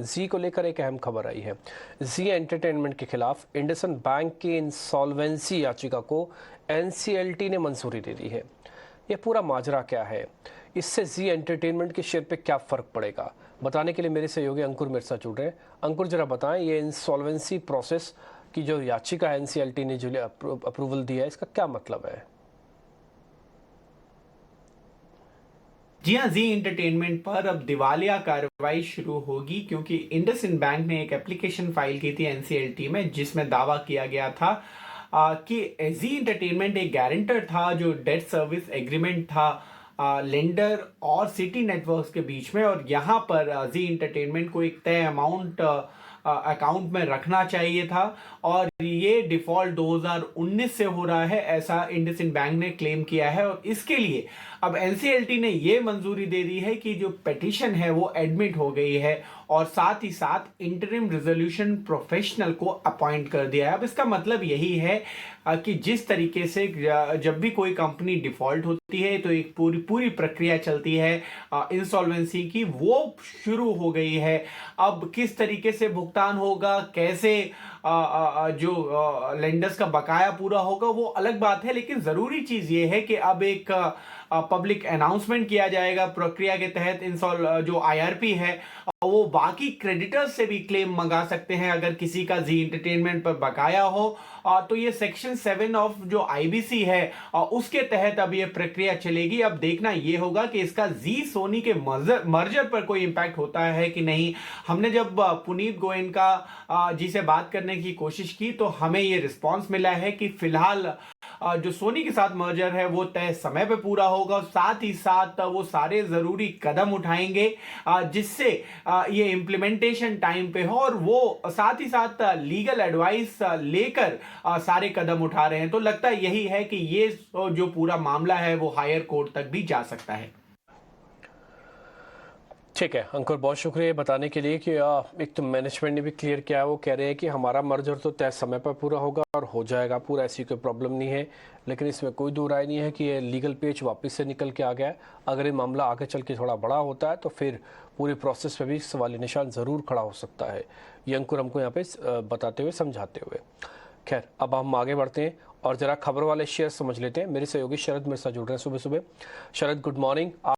जी को लेकर एक अहम खबर आई है। जी एंटरटेनमेंट के खिलाफ इंडसन बैंक की इंसॉल्वेंसी याचिका को एनसीएलटी ने मंजूरी दे दी है। यह पूरा माजरा क्या है, इससे जी एंटरटेनमेंट के शेयर पे क्या फर्क पड़ेगा, बताने के लिए मेरे सहयोगी अंकुर मेरे साथ जुड़ रहे हैं। अंकुर, जरा बताएं, ये इंसॉल्वेंसी प्रोसेस की जो याचिका एनसीएलटी ने जो अप्रूवल दिया है, इसका क्या मतलब है? जी हाँ, जी एंटरटेनमेंट पर अब दिवालिया कार्रवाई शुरू होगी क्योंकि इंडसइंड बैंक ने एक एप्लीकेशन फाइल की थी एनसीएलटी में जिसमें दावा किया गया था कि जी एंटरटेनमेंट एक गारंटर था जो डेट सर्विस एग्रीमेंट था लेंडर और सिटी नेटवर्क्स के बीच में, और यहाँ पर जी एंटरटेनमेंट को एक तय अमाउंट अकाउंट में रखना चाहिए था और ये डिफॉल्ट 2019 से हो रहा है, ऐसा इंडसइंड बैंक ने क्लेम किया है। और इसके लिए अब एनसीएलटी ने ये मंजूरी दे दी है कि जो पिटीशन है वो एडमिट हो गई है और साथ ही साथ इंटरिम रेजोल्यूशन प्रोफेशनल को अपॉइंट कर दिया है। अब इसका मतलब यही है कि जिस तरीके से जब भी कोई कंपनी डिफॉल्ट होती है तो एक पूरी पूरी प्रक्रिया चलती है इंसॉल्वेंसी की, वो शुरू हो गई है। अब किस तरीके से भुगतान होगा, कैसे जो लेंडर्स का बकाया पूरा होगा, वो अलग बात है, लेकिन जरूरी चीज ये है कि अब एक पब्लिक अनाउंसमेंट किया जाएगा प्रक्रिया के तहत। इंसॉल जो आईआरपी है वो बाकी क्रेडिटर्स से भी क्लेम मंगा सकते हैं अगर किसी का जी एंटरटेनमेंट पर बकाया हो। तो ये सेक्शन 7 ऑफ जो आईबीसी है उसके तहत अब ये प्रक्रिया चलेगी। अब देखना ये होगा कि इसका जी सोनी के मर्जर पर कोई इंपैक्ट होता है कि नहीं। हमने जब पुनीत गोयनका जी से बात करने की कोशिश की तो हमें ये रिस्पॉन्स मिला है कि फिलहाल जो सोनी के साथ मर्जर है वो तय समय पे पूरा होगा, साथ ही साथ वो सारे जरूरी कदम उठाएंगे जिससे ये इम्प्लीमेंटेशन टाइम पे हो, और वो साथ ही साथ लीगल एडवाइस लेकर सारे कदम उठा रहे हैं। तो लगता यही है कि ये जो पूरा मामला है वो हायर कोर्ट तक भी जा सकता है। ठीक है अंकुर, बहुत शुक्रिया बताने के लिए कि एक तो मैनेजमेंट ने भी क्लियर किया है, वो कह रहे हैं कि हमारा मर्जर तो तय समय पर पूरा होगा और हो जाएगा पूरा, ऐसी कोई प्रॉब्लम नहीं है। लेकिन इसमें कोई दो राय नहीं है कि ये लीगल पेज वापस से निकल के आ गया है। अगर ये मामला आगे चल के थोड़ा बड़ा होता है तो फिर पूरी प्रोसेस पे भी सवाल निशान ज़रूर खड़ा हो सकता है। ये अंकुर हमको यहाँ पे बताते हुए, समझाते हुए। खैर, अब हम आगे बढ़ते हैं और ज़रा खबर वाले शेयर समझ लेते हैं। मेरे सहयोगी शरद मेरे साथ जुड़ रहे हैं सुबह सुबह। शरद, गुड मॉर्निंग।